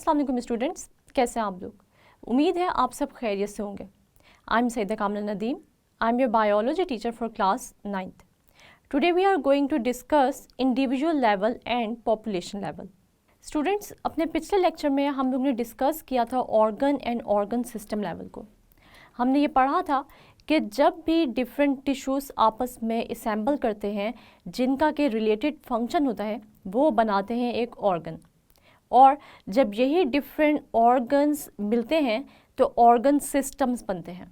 अस्सलाम वालेकुम स्टूडेंट्स, कैसे हैं आप लोग। उम्मीद है आप सब खैरियत से होंगे। आई am Saeeda Kamna Nadeem, I am your biology teacher for class 9th। Today we are going to discuss individual level and population level. Students, अपने पिछले लेक्चर में हम लोग ने डिस्कस किया था organ and organ system level को। हमने ये पढ़ा था कि जब भी डिफरेंट टिश्यूज़ आपस में असेंबल करते हैं जिनका के रिलेटेड फंक्शन होता है, वो बनाते हैं एक ऑर्गन। और जब यही डिफरेंट ऑर्गन्स मिलते हैं तो ऑर्गन सिस्टम्स बनते हैं।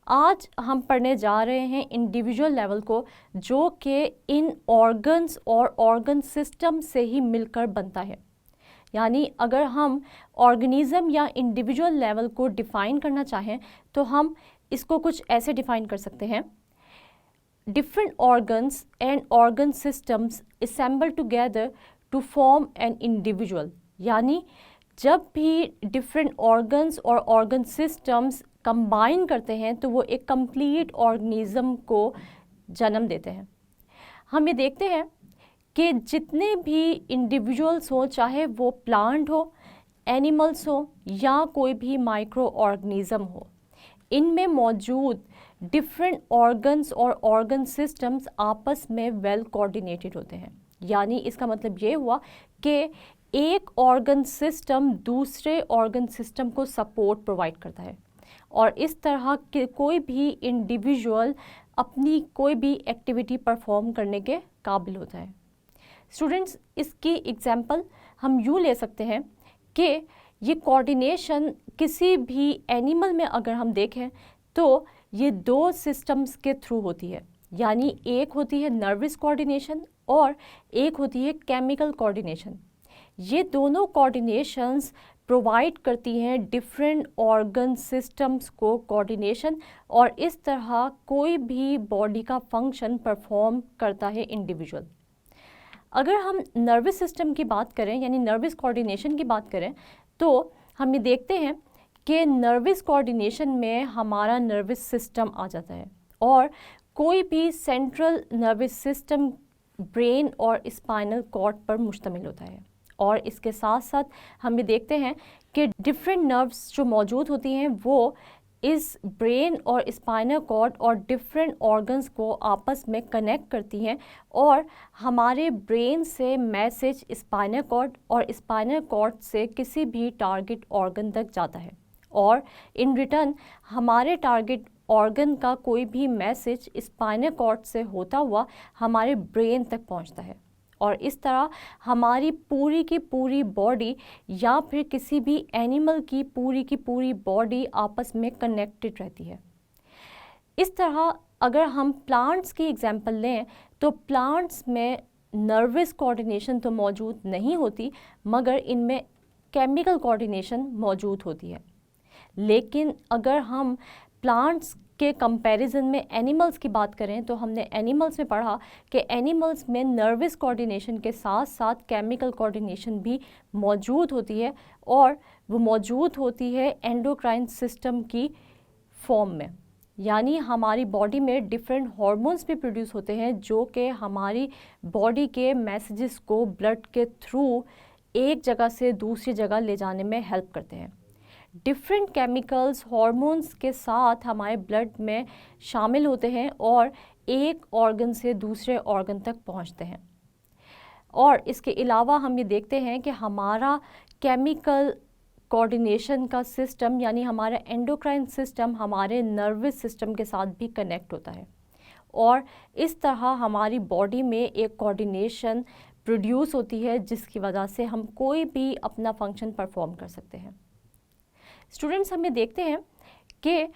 आज हम पढ़ने जा रहे हैं इंडिविजुअल लेवल को, जो कि इन ऑर्गन्स और ऑर्गन सिस्टम से ही मिलकर बनता है। यानी अगर हम ऑर्गेनिज्म या इंडिविजुअल लेवल को डिफ़ाइन करना चाहें तो हम इसको कुछ ऐसे डिफ़ाइन कर सकते हैं। Different organs and organ systems assemble together to form an individual. यानी जब भी डिफरेंट ऑर्गन्स और ऑर्गन सिस्टम्स कंबाइन करते हैं तो वो एक कंप्लीट ऑर्गेनिज्म को जन्म देते हैं। हम ये देखते हैं कि जितने भी इंडिविजुअल्स हों, चाहे वो प्लांट हो, एनिमल्स हो या कोई भी माइक्रो ऑर्गेनिज्म हो, इनमें मौजूद डिफरेंट ऑर्गन्स और ऑर्गन सिस्टम्स आपस में वेल कोऑर्डिनेटेड होते हैं। यानी इसका मतलब ये हुआ कि एक ऑर्गन सिस्टम दूसरे ऑर्गन सिस्टम को सपोर्ट प्रोवाइड करता है और इस तरह के कोई भी इंडिविजुअल अपनी कोई भी एक्टिविटी परफॉर्म करने के काबिल होता है। स्टूडेंट्स, इसकी एग्जांपल हम यूँ ले सकते हैं कि ये कोऑर्डिनेशन किसी भी एनिमल में अगर हम देखें तो ये दो सिस्टम्स के थ्रू होती है। यानी एक होती है नर्वस कोऑर्डिनेशन और एक होती है केमिकल कोऑर्डिनेशन। ये दोनों कोऑर्डिनेशंस प्रोवाइड करती हैं डिफरेंट ऑर्गन सिस्टम्स को कोऑर्डिनेशन, और इस तरह कोई भी बॉडी का फंक्शन परफॉर्म करता है इंडिविजुअल। अगर हम नर्वस सिस्टम की बात करें यानी नर्वस कोऑर्डिनेशन की बात करें तो हम ये देखते हैं कि नर्वस कोऑर्डिनेशन में हमारा नर्वस सिस्टम आ जाता है और कोई भी सेंट्रल नर्वस सिस्टम ब्रेन और स्पाइनल कॉर्ड पर मुश्तमिल होता है। और इसके साथ साथ हम ये देखते हैं कि डिफरेंट नर्व्स जो मौजूद होती हैं वो इस ब्रेन और स्पाइनल कॉर्ड और डिफरेंट ऑर्गन्स को आपस में कनेक्ट करती हैं और हमारे ब्रेन से मैसेज स्पाइनल कॉर्ड और स्पाइनल कॉर्ड से किसी भी टारगेट ऑर्गन तक जाता है और इन रिटर्न हमारे टारगेट ऑर्गन का कोई भी मैसेज स्पाइनल कॉर्ड से होता हुआ हमारे ब्रेन तक पहुंचता है। और इस तरह हमारी पूरी की पूरी बॉडी या फिर किसी भी एनिमल की पूरी बॉडी आपस में कनेक्टेड रहती है। इस तरह अगर हम प्लांट्स की एग्जांपल लें तो प्लांट्स में नर्वस कोऑर्डिनेशन तो मौजूद नहीं होती, मगर इनमें केमिकल कोऑर्डिनेशन मौजूद होती है। लेकिन अगर हम प्लांट्स के कंपैरिजन में एनिमल्स की बात करें तो हमने एनिमल्स में पढ़ा कि एनिमल्स में नर्वस कोऑर्डिनेशन के साथ साथ केमिकल कोऑर्डिनेशन भी मौजूद होती है और वो मौजूद होती है एंडोक्राइन सिस्टम की फॉर्म में। यानी हमारी बॉडी में डिफरेंट हार्मोन्स भी प्रोड्यूस होते हैं जो कि हमारी बॉडी के मैसेजेस को ब्लड के थ्रू एक जगह से दूसरी जगह ले जाने में हेल्प करते हैं। डिफरेंट केमिकल्स हार्मोन्स के साथ हमारे ब्लड में शामिल होते हैं और एक ऑर्गन से दूसरे ऑर्गन तक पहुंचते हैं। और इसके अलावा हम ये देखते हैं कि हमारा केमिकल कोऑर्डिनेशन का सिस्टम यानी हमारा एंडोक्राइन सिस्टम हमारे नर्वस सिस्टम के साथ भी कनेक्ट होता है और इस तरह हमारी बॉडी में एक कोऑर्डिनेशन प्रोड्यूस होती है जिसकी वजह से हम कोई भी अपना फंक्शन परफॉर्म कर सकते हैं। स्टूडेंट्स, हम ये देखते हैं कि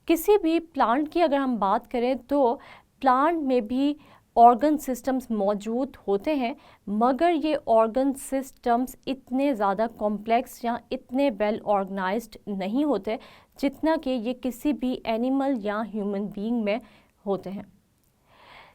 किसी भी प्लांट की अगर हम बात करें तो प्लांट में भी ऑर्गन सिस्टम्स मौजूद होते हैं, मगर ये ऑर्गन सिस्टम्स इतने ज़्यादा कॉम्प्लेक्स या इतने वेल ऑर्गेनाइज्ड नहीं होते जितना कि ये किसी भी एनिमल या ह्यूमन बीइंग में होते हैं।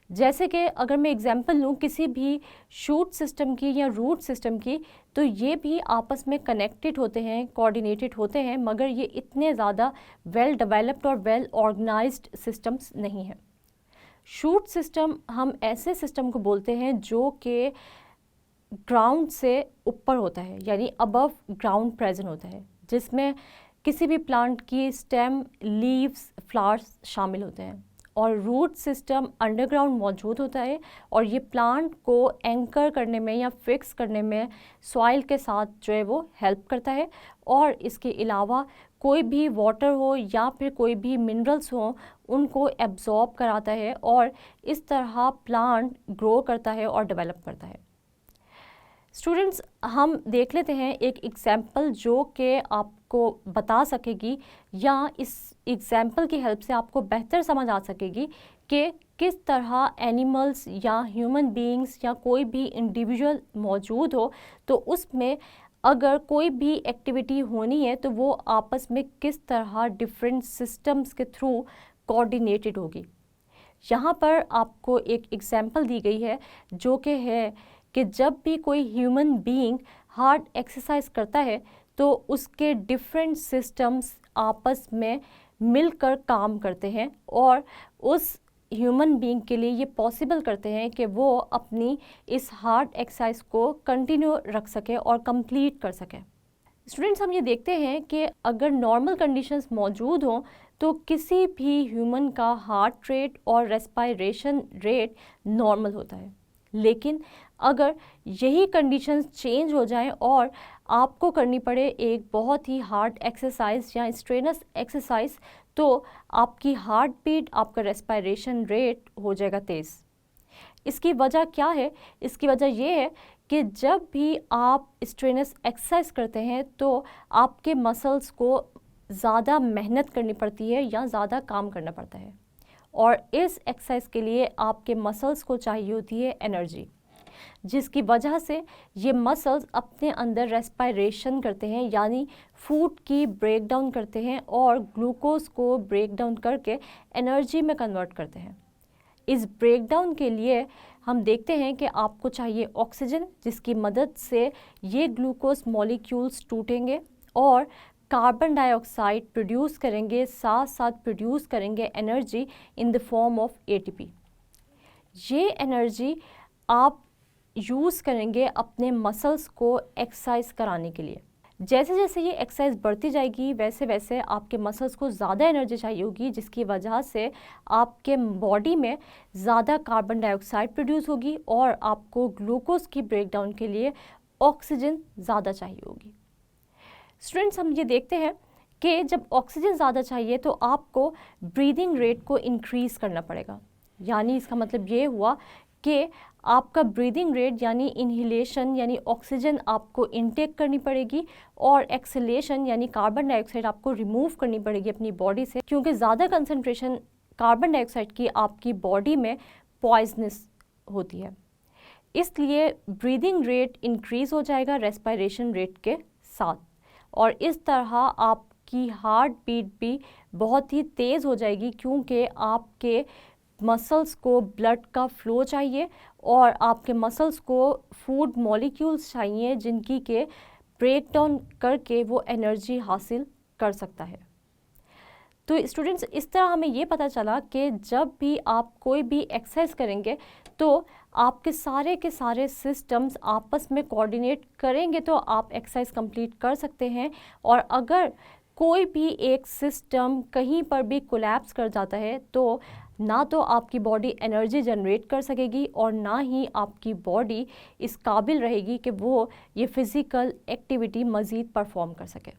जैसे कि अगर मैं एग्जांपल लूँ किसी भी शूट सिस्टम की या रूट सिस्टम की, तो ये भी आपस में कनेक्टेड होते हैं, कोऑर्डिनेटेड होते हैं, मगर ये इतने ज़्यादा वेल डेवलप्ड और वेल ऑर्गेनाइज्ड सिस्टम्स नहीं हैं। शूट सिस्टम हम ऐसे सिस्टम को बोलते हैं जो कि ग्राउंड से ऊपर होता है, यानी अबव ग्राउंड प्रेजेंट होता है, जिसमें किसी भी प्लांट की स्टेम, लीव्स, फ्लावर्स शामिल होते हैं। और रूट सिस्टम अंडरग्राउंड मौजूद होता है और ये प्लांट को एंकर करने में या फिक्स करने में सॉइल के साथ जो है वो हेल्प करता है। और इसके अलावा कोई भी वाटर हो या फिर कोई भी मिनरल्स हो उनको एब्जॉर्ब कराता है और इस तरह प्लांट ग्रो करता है और डेवलप करता है। स्टूडेंट्स, हम देख लेते हैं एक एग्जाम्पल जो कि आपको बता सकेगी या इस एग्जाम्पल की हेल्प से आपको बेहतर समझ आ सकेगी कि किस तरह एनिमल्स या ह्यूमन बीइंग्स या कोई भी इंडिविजुअल मौजूद हो तो उसमें अगर कोई भी एक्टिविटी होनी है तो वो आपस में किस तरह डिफरेंट सिस्टम्स के थ्रू कोऑर्डिनेटेड होगी। यहाँ पर आपको एक एग्जाम्पल दी गई है जो कि है कि जब भी कोई ह्यूमन बीइंग हार्ड एक्सरसाइज करता है तो उसके डिफरेंट सिस्टम्स आपस में मिलकर काम करते हैं और उस ह्यूमन बीइंग के लिए ये पॉसिबल करते हैं कि वो अपनी इस हार्ड एक्सरसाइज को कंटिन्यू रख सके और कंप्लीट कर सके। स्टूडेंट्स, हम ये देखते हैं कि अगर नॉर्मल कंडीशंस मौजूद हों तो किसी भी ह्यूमन का हार्ट रेट और रेस्पिरेशन रेट नॉर्मल होता है, लेकिन अगर यही कंडीशंस चेंज हो जाएं और आपको करनी पड़े एक बहुत ही हार्ड एक्सरसाइज या स्ट्रेनस एक्सरसाइज तो आपकी हार्ट बीट, आपका रेस्पिरेशन रेट हो जाएगा तेज़। इसकी वजह क्या है? इसकी वजह ये है कि जब भी आप स्ट्रेनस एक्सरसाइज करते हैं तो आपके मसल्स को ज़्यादा मेहनत करनी पड़ती है या ज़्यादा काम करना पड़ता है और इस एक्सरसाइज के लिए आपके मसल्स को चाहिए होती है एनर्जी, जिसकी वजह से ये मसल्स अपने अंदर रेस्पिरेशन करते हैं, यानी फूड की ब्रेक डाउन करते हैं और ग्लूकोज को ब्रेक डाउन करके एनर्जी में कन्वर्ट करते हैं। इस ब्रेक डाउन के लिए हम देखते हैं कि आपको चाहिए ऑक्सीजन, जिसकी मदद से ये ग्लूकोज मॉलिक्यूल्स टूटेंगे और कार्बन डाइऑक्साइड प्रोड्यूस करेंगे, साथ साथ प्रोड्यूस करेंगे energy in the form of ATP. ये एनर्जी आप यूज़ करेंगे अपने मसल्स को एक्सरसाइज कराने के लिए। जैसे जैसे ये एक्सरसाइज बढ़ती जाएगी वैसे वैसे आपके मसल्स को ज़्यादा एनर्जी चाहिए होगी, जिसकी वजह से आपके बॉडी में ज़्यादा कार्बन डाइऑक्साइड प्रोड्यूस होगी और आपको ग्लूकोज की ब्रेकडाउन के लिए ऑक्सीजन ज़्यादा चाहिए होगी। स्टूडेंट्स, हम ये देखते हैं कि जब ऑक्सीजन ज़्यादा चाहिए तो आपको ब्रीदिंग रेट को इंक्रीज़ करना पड़ेगा, यानी इसका मतलब ये हुआ कि आपका ब्रीदिंग रेट यानी इनहेलेशन यानी ऑक्सीजन आपको इनटेक करनी पड़ेगी और एक्सहेलेशन यानी कार्बन डाइऑक्साइड आपको रिमूव करनी पड़ेगी अपनी बॉडी से, क्योंकि ज़्यादा कंसंट्रेशन कार्बन डाइऑक्साइड की आपकी बॉडी में पॉइजनस होती है। इसलिए ब्रीदिंग रेट इंक्रीज़ हो जाएगा रेस्पिरेशन रेट के साथ और इस तरह आपकी हार्ट बीट भी बहुत ही तेज़ हो जाएगी, क्योंकि आपके मसल्स को ब्लड का फ्लो चाहिए और आपके मसल्स को फूड मॉलिक्यूल्स चाहिए जिनकी के ब्रेक डाउन करके वो एनर्जी हासिल कर सकता है। तो स्टूडेंट्स, इस तरह हमें ये पता चला कि जब भी आप कोई भी एक्सरसाइज करेंगे तो आपके सारे के सारे सिस्टम्स आपस में कोऑर्डिनेट करेंगे तो आप एक्सरसाइज कंप्लीट कर सकते हैं। और अगर कोई भी एक सिस्टम कहीं पर भी कोलैप्स कर जाता है तो ना तो आपकी बॉडी एनर्जी जनरेट कर सकेगी और ना ही आपकी बॉडी इस काबिल रहेगी कि वो ये फिज़िकल एक्टिविटी मज़ीद परफॉर्म कर सके।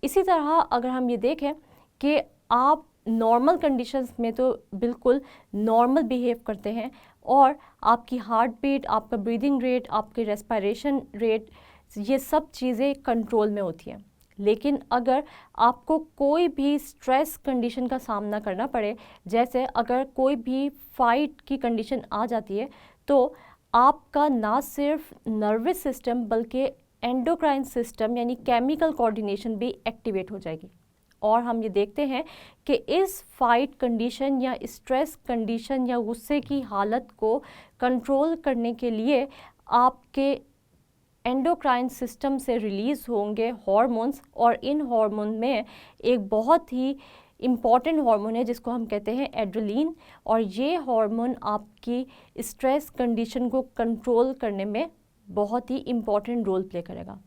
इसी तरह अगर हम ये देखें कि आप नॉर्मल कंडीशंस में तो बिल्कुल नॉर्मल बिहेव करते हैं और आपकी हार्ट बीट, आपका ब्रीदिंग रेट, आपके रेस्पिरेशन रेट, ये सब चीज़ें कंट्रोल में होती हैं। लेकिन अगर आपको कोई भी स्ट्रेस कंडीशन का सामना करना पड़े, जैसे अगर कोई भी फाइट की कंडीशन आ जाती है, तो आपका ना सिर्फ नर्वस सिस्टम बल्कि एंडोक्राइन सिस्टम यानी केमिकल कोऑर्डिनेशन भी एक्टिवेट हो जाएगी। और हम ये देखते हैं कि इस फाइट कंडीशन या स्ट्रेस कंडीशन या गुस्से की हालत को कंट्रोल करने के लिए आपके एंडोक्राइन सिस्टम से रिलीज़ होंगे हार्मोन्स और इन हार्मोन में एक बहुत ही इम्पॉर्टेंट हार्मोन है जिसको हम कहते हैं एड्रेनलिन, और ये हार्मोन आपकी स्ट्रेस कंडीशन को कंट्रोल करने में बहुत ही इम्पॉर्टेंट रोल प्ले करेगा।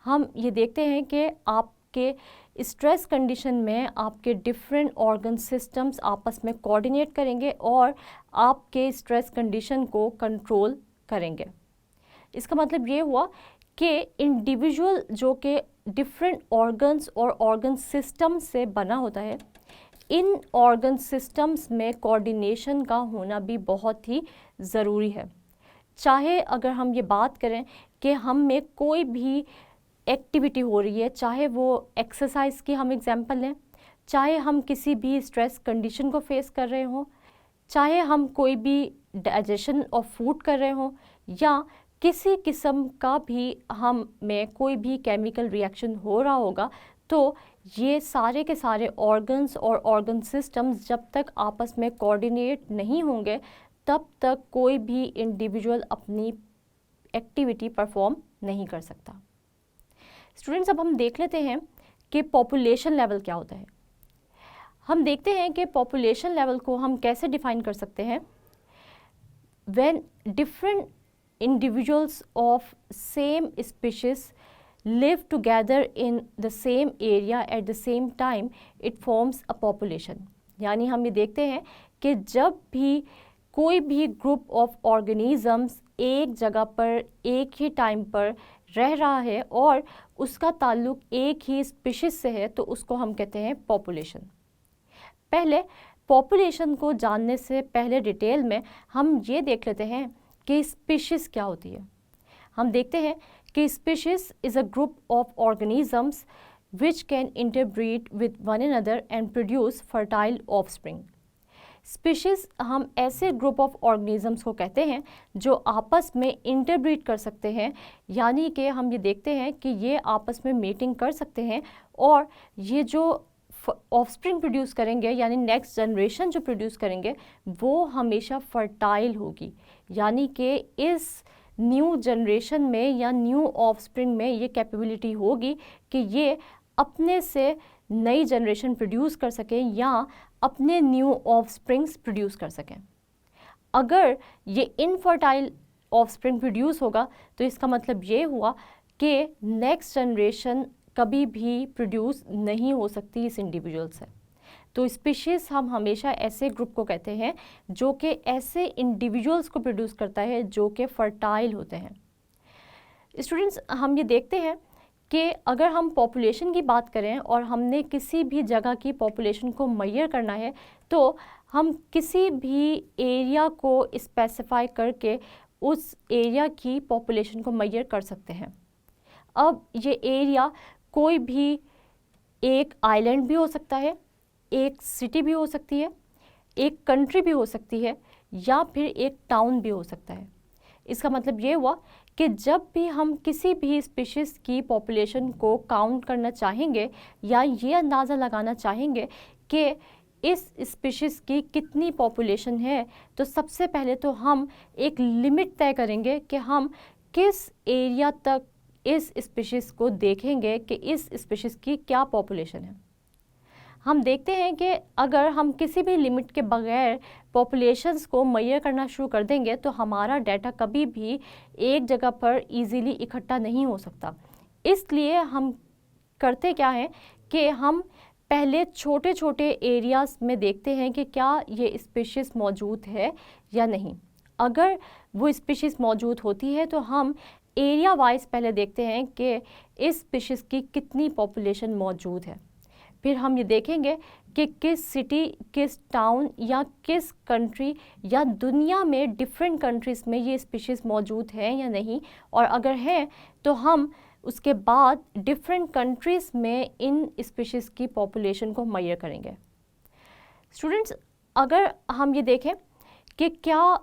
हम ये देखते हैं कि आपके स्ट्रेस कंडीशन में आपके डिफरेंट ऑर्गन सिस्टम्स आपस में कोऑर्डिनेट करेंगे और आपके स्ट्रेस कंडीशन को कंट्रोल करेंगे। इसका मतलब ये हुआ कि इंडिविजुअल जो कि डिफरेंट ऑर्गन्स और ऑर्गन सिस्टम से बना होता है, इन ऑर्गन सिस्टम्स में कोऑर्डिनेशन का होना भी बहुत ही ज़रूरी है। चाहे अगर हम ये बात करें कि हम में कोई भी एक्टिविटी हो रही है, चाहे वो एक्सरसाइज की हम एग्जांपल लें, चाहे हम किसी भी स्ट्रेस कंडीशन को फेस कर रहे हों, चाहे हम कोई भी डाइजेशन ऑफ फूड कर रहे हों, या किसी किस्म का भी हम में कोई भी केमिकल रिएक्शन हो रहा होगा, तो ये सारे के सारे ऑर्गन्स और ऑर्गन सिस्टम्स जब तक आपस में कोऑर्डिनेट नहीं होंगे तब तक कोई भी इंडिविजुअल अपनी एक्टिविटी परफॉर्म नहीं कर सकता। स्टूडेंट्स, अब हम देख लेते हैं कि पॉपुलेशन लेवल क्या होता है। हम देखते हैं कि पॉपुलेशन लेवल को हम कैसे डिफाइन कर सकते हैं। When different individuals of same species live together in the same area at the same time, it forms a population। यानी हम ये देखते हैं कि जब भी कोई भी ग्रुप ऑफ ऑर्गेनिजम्स एक जगह पर एक ही टाइम पर रह रहा है और उसका ताल्लुक एक ही स्पीशीज से है, तो उसको हम कहते हैं पॉपुलेशन। पहले पॉपुलेशन को जानने से पहले डिटेल में हम ये देख लेते हैं कि स्पीशीज क्या होती है। हम देखते हैं कि species is a group of organisms which can interbreed with one another and produce fertile offspring. Species हम ऐसे ग्रुप ऑफ ऑर्गेनिजम्स को कहते हैं जो आपस में इंटरब्रीड कर सकते हैं, यानी कि हम ये देखते हैं कि ये आपस में मीटिंग कर सकते हैं और ये जो ऑफस्प्रिंग प्रोड्यूस करेंगे, यानी नेक्स्ट जनरेशन जो प्रोड्यूस करेंगे, वो हमेशा फर्टाइल होगी। यानी कि इस न्यू जनरेशन में या न्यू ऑफस्प्रिंग में ये कैपेबिलिटी होगी कि ये अपने से नई जनरेशन प्रोड्यूस कर सकें या अपने न्यू ऑफस्प्रिंग्स प्रोड्यूस कर सकें। अगर ये इनफर्टाइल ऑफस्प्रिंग प्रोड्यूस होगा तो इसका मतलब ये हुआ कि नेक्स्ट जनरेशन कभी भी प्रोड्यूस नहीं हो सकती इस इंडिविजुअल से। तो स्पीशीज़ हम हमेशा ऐसे ग्रुप को कहते हैं जो कि ऐसे इंडिविजुअल्स को प्रोड्यूस करता है जो कि फर्टाइल होते हैं। स्टूडेंट्स, हम ये देखते हैं कि अगर हम पॉपुलेशन की बात करें और हमने किसी भी जगह की पॉपुलेशन को मेजर करना है, तो हम किसी भी एरिया को स्पेसिफाई करके उस एरिया की पॉपुलेशन को मेजर कर सकते हैं। अब ये एरिया कोई भी एक आइलैंड भी हो सकता है, एक सिटी भी हो सकती है, एक कंट्री भी हो सकती है, या फिर एक टाउन भी हो सकता है। इसका मतलब ये हुआ कि जब भी हम किसी भी स्पीशीज़ की पॉपुलेशन को काउंट करना चाहेंगे या ये अंदाज़ा लगाना चाहेंगे कि इस स्पीशीज़ की कितनी पॉपुलेशन है, तो सबसे पहले तो हम एक लिमिट तय करेंगे कि हम किस एरिया तक इस स्पीशीज़ को देखेंगे कि इस स्पीशीज़ की क्या पॉपुलेशन है। हम देखते हैं कि अगर हम किसी भी लिमिट के बगैर पॉपुलेशंस को मेजर करना शुरू कर देंगे तो हमारा डाटा कभी भी एक जगह पर इजीली इकट्ठा नहीं हो सकता। इसलिए हम करते क्या है कि हम पहले छोटे छोटे एरियाज़ में देखते हैं कि क्या ये स्पीशीज़ मौजूद है या नहीं। अगर वो स्पीशीज़ मौजूद होती है तो हम एरिया वाइज पहले देखते हैं कि इस स्पीशीज़ की कितनी पॉपुलेशन मौजूद है। फिर हम ये देखेंगे कि किस सिटी, किस टाउन या किस कंट्री या दुनिया में डिफरेंट कंट्रीज़ में ये स्पीशीज़ मौजूद है या नहीं, और अगर हैं तो हम उसके बाद डिफरेंट कंट्रीज़ में इन स्पीशीज़ की पॉपुलेशन को मेजर करेंगे। स्टूडेंट्स, अगर हम ये देखें कि क्या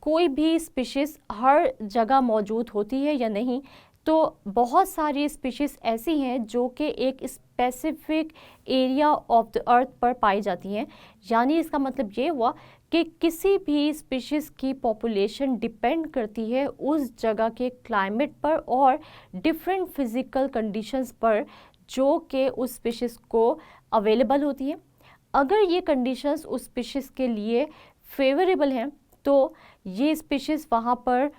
कोई भी स्पीशीज़ हर जगह मौजूद होती है या नहीं, तो बहुत सारी स्पीशीज़ ऐसी हैं जो कि एक specific area of the earth पर पाई जाती हैं। यानी इसका मतलब ये हुआ कि किसी भी स्पीशीज़ की पॉपुलेशन डिपेंड करती है उस जगह के क्लाइमेट पर और डिफरेंट फिज़िकल कंडीशंस पर जो कि उस स्पीशीज़ को अवेलेबल होती है। अगर ये कंडीशंस उस स्पीशीज़ के लिए फेवरेबल हैं तो ये स्पीशीज़ वहाँ पर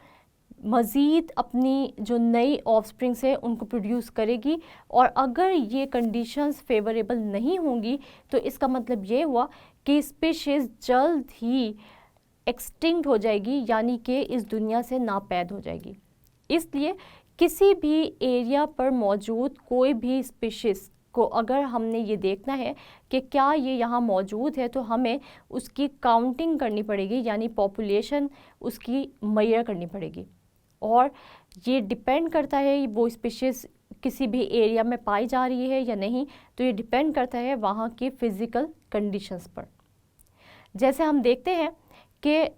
मज़ीद अपनी जो नई ऑफस्प्रिंग्स है उनको प्रोड्यूस करेगी, और अगर ये कंडीशंस फेवरेबल नहीं होंगी तो इसका मतलब ये हुआ कि स्पीशीज़ जल्द ही एक्सटिंक्ट हो जाएगी, यानी कि इस दुनिया से नापैद हो जाएगी। इसलिए किसी भी एरिया पर मौजूद कोई भी स्पीशीज़ को अगर हमने ये देखना है कि क्या ये यहाँ मौजूद है, तो हमें उसकी काउंटिंग करनी पड़ेगी, यानी पॉपुलेशन उसकी मेजर करनी पड़ेगी। और ये डिपेंड करता है वो स्पीशीज़ किसी भी एरिया में पाई जा रही है या नहीं, तो ये डिपेंड करता है वहाँ की फ़िज़िकल कंडीशंस पर। जैसे हम देखते हैं कि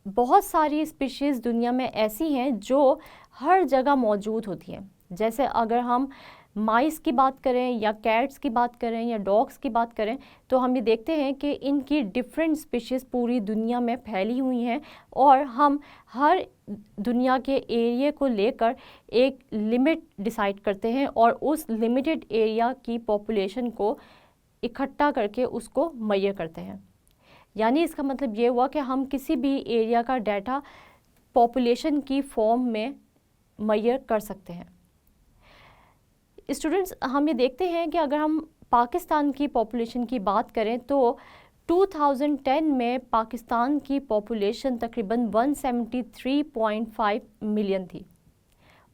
बहुत सारी स्पीशीज़ दुनिया में ऐसी हैं जो हर जगह मौजूद होती हैं। जैसे अगर हम माइस की बात करें या कैट्स की बात करें या डॉग्स की बात करें, तो हम ये देखते हैं कि इनकी डिफरेंट स्पीशीज़ पूरी दुनिया में फैली हुई हैं, और हम हर दुनिया के एरिया को लेकर एक लिमिट डिसाइड करते हैं और उस लिमिटेड एरिया की पॉपुलेशन को इकट्ठा करके उसको मेजर करते हैं। यानी इसका मतलब ये हुआ कि हम किसी भी एरिया का डाटा पॉपुलेशन की फॉर्म में मेजर कर सकते हैं। स्टूडेंट्स, हम ये देखते हैं कि अगर हम पाकिस्तान की पॉपुलेशन की बात करें तो 2010 में पाकिस्तान की पॉपुलेशन तकरीबन 173.5 मिलियन थी,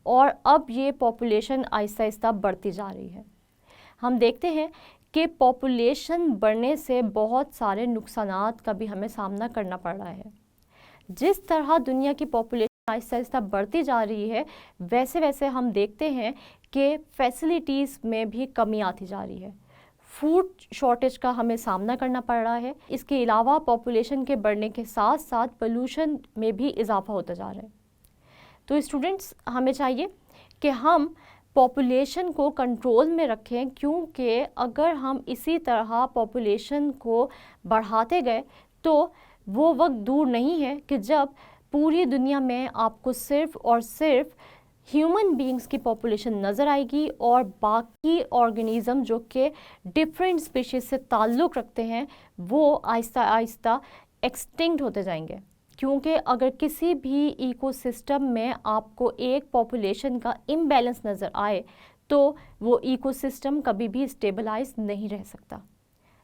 और अब ये पॉपुलेशन आहिस्ता आहिस्ता बढ़ती जा रही है। हम देखते हैं कि पॉपुलेशन बढ़ने से बहुत सारे नुकसानात का भी हमें सामना करना पड़ रहा है। जिस तरह दुनिया की पॉपुलेशन आहिस्ता आहिस्ता बढ़ती जा रही है, वैसे वैसे हम देखते हैं कि फैसिलिटीज़ में भी कमी आती जा रही है। फूड शॉर्टेज का हमें सामना करना पड़ रहा है। इसके अलावा पॉपुलेशन के बढ़ने के साथ साथ पोल्यूशन में भी इजाफा होता जा रहा है। तो स्टूडेंट्स, हमें चाहिए कि हम पॉपुलेशन को कंट्रोल में रखें, क्योंकि अगर हम इसी तरह पॉपुलेशन को बढ़ाते गए तो वो वक्त दूर नहीं है कि जब पूरी दुनिया में आपको सिर्फ़ और सिर्फ ह्यूमन बीइंग्स की पॉपुलेशन नज़र आएगी, और बाकी ऑर्गेनिज़म जो कि डिफरेंट स्पीशीज़ से ताल्लुक़ रखते हैं वो आहिस्ता आहिस्ता एक्सटिंक्ट होते जाएंगे। क्योंकि अगर किसी भी इकोसिस्टम में आपको एक पॉपुलेशन का इम्बैलेंस नज़र आए तो वो इकोसिस्टम कभी भी स्टेबलाइज नहीं रह सकता।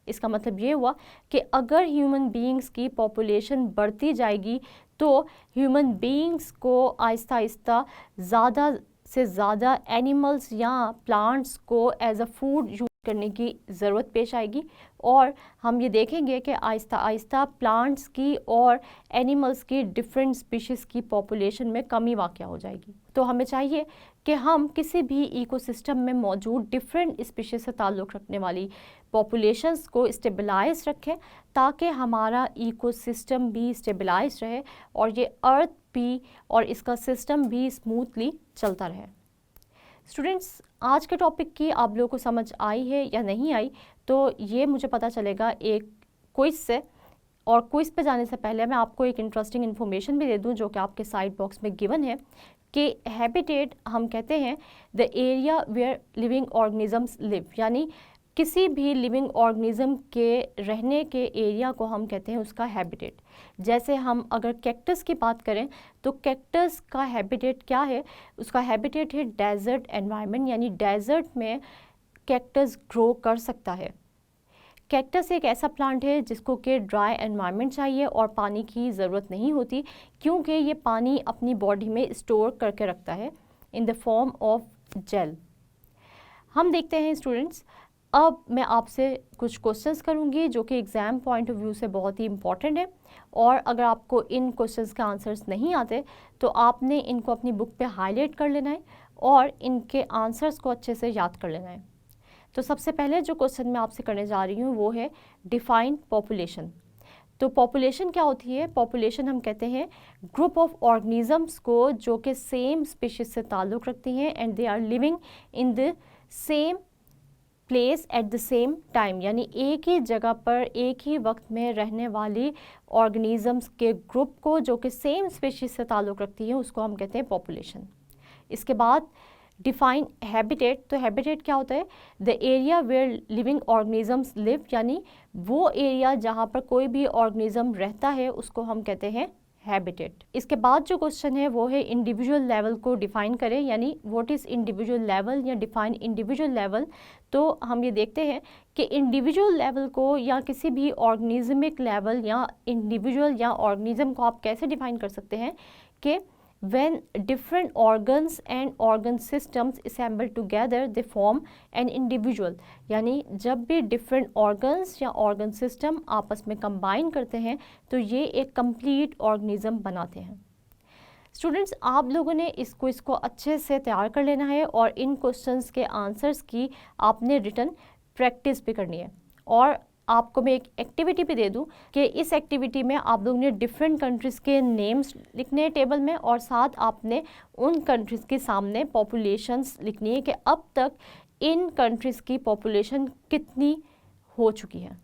इसका मतलब ये हुआ कि अगर ह्यूमन बीइंग्स की पॉपुलेशन बढ़ती जाएगी तो ह्यूमन बीइंग्स को आहिस्ता आहिस्ता ज़्यादा से ज़्यादा एनिमल्स या प्लांट्स को एज अ फूड यूज़ करने की ज़रूरत पेश आएगी, और हम ये देखेंगे कि आहिस्ता आहिस्ता प्लांट्स की और एनिमल्स की डिफरेंट स्पीशीज़ की पॉपुलेशन में कमी वाक़या हो जाएगी। तो हमें चाहिए कि हम किसी भी इकोसिस्टम में मौजूद डिफरेंट स्पीशीज़ से ताल्लुक़ रखने वाली पॉपुलेशंस को स्टेबलाइज रखें, ताकि हमारा इकोसिस्टम भी स्टेबलाइज रहे और ये अर्थ भी और इसका सिस्टम भी स्मूथली चलता रहे। स्टूडेंट्स, आज के टॉपिक की आप लोगों को समझ आई है या नहीं आई, तो ये मुझे पता चलेगा एक क्विज़ से। और क्विज़ पे जाने से पहले मैं आपको एक इंटरेस्टिंग इन्फॉर्मेशन भी दे दूं जो कि आपके साइड बॉक्स में गिवन है कि हैबिटेट हम कहते हैं the area where living organisms live, यानी किसी भी लिविंग ऑर्गेनिज्म के रहने के एरिया को हम कहते हैं उसका हैबिटेट। जैसे हम अगर कैक्टस की बात करें तो कैक्टस का हैबिटेट क्या है? उसका हैबिटेट है डेजर्ट एनवायरनमेंट, यानी डेजर्ट में कैक्टस ग्रो कर सकता है। कैक्टस एक ऐसा प्लांट है जिसको कि ड्राई एनवायरनमेंट चाहिए और पानी की ज़रूरत नहीं होती, क्योंकि ये पानी अपनी बॉडी में स्टोर करके रखता है in the form of gel. हम देखते हैं स्टूडेंट्स, अब मैं आपसे कुछ क्वेश्चंस करूंगी जो कि एग्ज़ाम पॉइंट ऑफ व्यू से बहुत ही इंपॉर्टेंट है, और अगर आपको इन क्वेश्चंस के आंसर्स नहीं आते तो आपने इनको अपनी बुक पे हाईलाइट कर लेना है और इनके आंसर्स को अच्छे से याद कर लेना है। तो सबसे पहले जो क्वेश्चन मैं आपसे करने जा रही हूँ वो है डिफाइन पॉपुलेशन। तो पॉपुलेशन क्या होती है? पॉपुलेशन हम कहते हैं ग्रुप ऑफ ऑर्गेनिजम्स को जो कि सेम स्पीशीज से ताल्लुक़ रखती हैं and they are living in the same place at the same time, यानी एक ही जगह पर एक ही वक्त में रहने वाली ऑर्गेनिजम्स के ग्रुप को जो कि सेम स्पीशीज से ताल्लुक़ रखती है उसको हम कहते हैं पॉपुलेशन। इसके बाद डिफाइन हैबिटेट। तो हैबिटेट क्या होता है? The area where living organisms live, यानी वो एरिया जहाँ पर कोई भी ऑर्गेनिज्म रहता है उसको हम कहते हैं हैबिटेट। इसके बाद जो क्वेश्चन है वो है इंडिविजुअल लेवल को डिफाइन करें, यानी व्हाट इज़ इंडिविजुअल लेवल या डिफाइन इंडिविजुअल लेवल। तो हम ये देखते हैं कि इंडिविजुअल लेवल को या किसी भी ऑर्गेनिज्मिक लेवल या इंडिविजुअल या ऑर्गेनिज्म को आप कैसे डिफाइन कर सकते हैं कि when different organs and organ systems assemble together they form an individual, यानी जब भी different organs या organ system आपस में combine करते हैं तो ये एक complete organism बनाते हैं। स्टूडेंट्स, आप लोगों ने इस क्विज़ को अच्छे से तैयार कर लेना है और इन क्वेश्चंस के आंसर्स की आपने रिटन प्रैक्टिस भी करनी है। और आपको मैं एक एक्टिविटी भी दे दूं कि इस एक्टिविटी में आप लोगों ने डिफरेंट कंट्रीज़ के नेम्स लिखने हैं टेबल में, और साथ आपने उन कंट्रीज़ के सामने पॉपुलेशंस लिखनी है कि अब तक इन कंट्रीज़ की पॉपुलेशन कितनी हो चुकी है।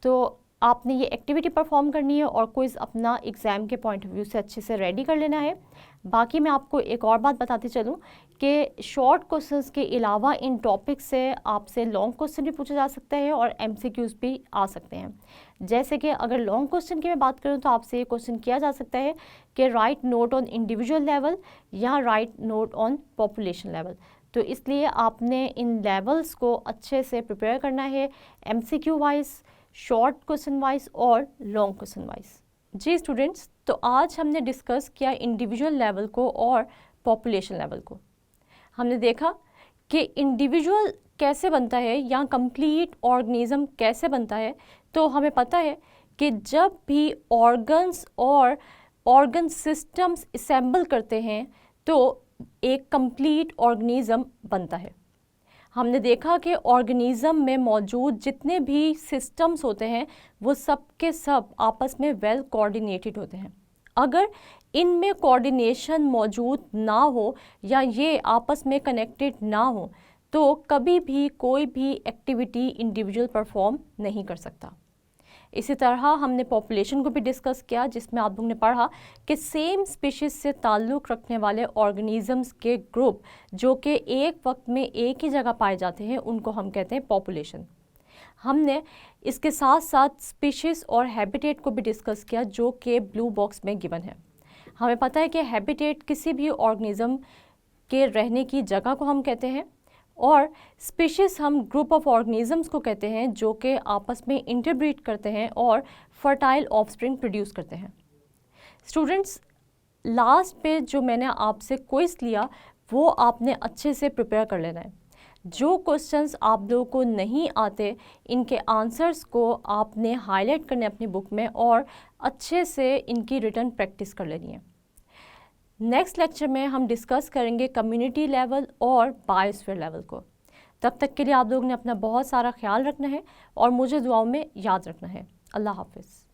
तो आपने ये एक्टिविटी परफॉर्म करनी है और क्विज़ अपना एग्ज़ाम के पॉइंट ऑफ व्यू से अच्छे से रेडी कर लेना है। बाकी मैं आपको एक और बात बताते चलूँ कि शॉर्ट क्वेश्चंस के अलावा इन टॉपिक से आपसे लॉन्ग क्वेश्चन भी पूछा जा सकता है और MCQs भी आ सकते हैं। जैसे कि अगर लॉन्ग क्वेश्चन की मैं बात करूँ तो आपसे ये क्वेश्चन किया जा सकता है कि write note on individual level या write note on population level. तो इसलिए आपने इन लेवल्स को अच्छे से प्रिपेयर करना है, MCQ wise, short question wise और लॉन्ग क्वेश्चन वाइज। जी स्टूडेंट्स, तो आज हमने डिस्कस किया इंडिविजुअल लेवल को और पॉपुलेशन लेवल को। हमने देखा कि इंडिविजुअल कैसे बनता है या कंप्लीट ऑर्गेनिज्म कैसे बनता है। तो हमें पता है कि जब भी ऑर्गन्स और ऑर्गन सिस्टम्स असेंबल करते हैं तो एक कंप्लीट ऑर्गेनिज्म बनता है। हमने देखा कि ऑर्गेनिज्म में मौजूद जितने भी सिस्टम्स होते हैं वो सब के सब आपस में वेल कोऑर्डिनेटेड होते हैं। अगर इनमें कोऑर्डिनेशन मौजूद ना हो या ये आपस में कनेक्टेड ना हो तो कभी भी कोई भी एक्टिविटी इंडिविजुअल परफॉर्म नहीं कर सकता। इसी तरह हमने पॉपुलेशन को भी डिस्कस किया, जिसमें आप लोगों ने पढ़ा कि सेम स्पीशीज़ से ताल्लुक़ रखने वाले ऑर्गेनिजम्स के ग्रुप जो कि एक वक्त में एक ही जगह पाए जाते हैं उनको हम कहते हैं पॉपुलेशन। हमने इसके साथ साथ स्पीशीज़ और हैबिटेट को भी डिस्कस किया जो कि ब्लू बॉक्स में गिवन है। हमें पता है कि हैबिटेट किसी भी ऑर्गेनिज्म के रहने की जगह को हम कहते हैं और स्पीशीज़ हम ग्रुप ऑफ ऑर्गेनिजम्स को कहते हैं जो कि आपस में इंटरब्रीड करते हैं और फर्टाइल ऑफस्प्रिंग प्रोड्यूस करते हैं। स्टूडेंट्स, लास्ट पे जो मैंने आपसे क्विज़ लिया वो आपने अच्छे से प्रिपेयर कर लेना है। जो क्वेश्चंस आप लोगों को नहीं आते इनके आंसर्स को आपने हाईलाइट करने अपनी बुक में और अच्छे से इनकी रिटन प्रैक्टिस कर लेनी है। नेक्स्ट लेक्चर में हम डिस्कस करेंगे कम्युनिटी लेवल और बायोस्फीयर लेवल को। तब तक के लिए आप लोगों ने अपना बहुत सारा ख्याल रखना है और मुझे दुआओं में याद रखना है। अल्लाह हाफिज़।